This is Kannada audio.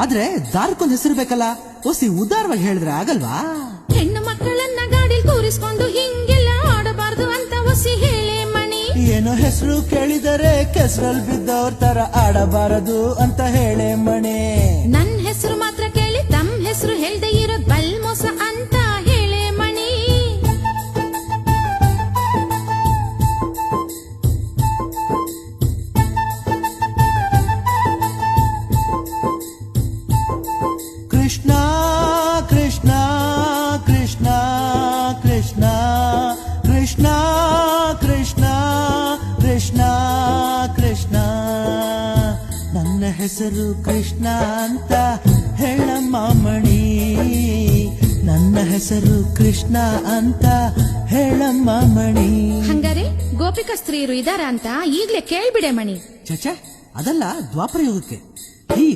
ಆದ್ರೆ ದಾರಕ್ಕೊಂದ್ ಹೆಸರು ಬೇಕಲ್ಲ, ಒಸಿ ಉದಾರವಾಗಿ ಹೇಳಿದ್ರೆ ಆಗಲ್ವಾ? ಹೆಣ್ಣು ಮಕ್ಕಳನ್ನ ಗಾಡಿ ಕೂರಿಸ್ಕೊಂಡು ಹಿಂಗೆಲ್ಲ ಆಡಬಾರ್ದು ಅಂತ ಒಸಿ ಹೇಳೆ ಮಣಿ. ಏನೋ ಹೆಸರು ಕೇಳಿದರೆ ಕೆಸರಲ್ಲಿ ಬಿದ್ದವ್ರ ತರ ಆಡಬಾರದು ಅಂತ ಹೇಳೆ ಮಣಿ. ನನ್ ಹೆಸರು ಮಾತ್ರ ಕೇಳಿ ತಮ್ಮ ಹೆಸರು ಹೇಳ್ದೆ ಇರೋದ್ ಬಲ್ ಮೋಸ ಅಂತ ಹೇಳೆ ಮಣಿ. ಕೃಷ್ಣ ಕೃಷ್ಣ ಕೃಷ್ಣ ಕೃಷ್ಣ ಕೃಷ್ಣ ಕೃಷ್ಣ ಕೃಷ್ಣ ಕೃಷ್ಣ ನನ್ನ ಹೆಸರು ಕೃಷ್ಣ ಅಂತ ಹೇಳಮ್ಮ ಮಣಿ. ನನ್ನ ಹೆಸರು ಕೃಷ್ಣ ಅಂತ ಹೇಳಮ್ಮ ಮಣಿ. ಹಂಗಾರೆ ಗೋಪಿಕಾ ಸ್ತ್ರೀಯರು ಇದಾರ ಅಂತ ಈಗ್ಲೇ ಕೇಳ್ಬಿಡೆ ಮಣಿ. ಚಚೆ, ಅದಲ್ಲ ದ್ವಾಪರ ಯುಗಕ್ಕೆ. ಈ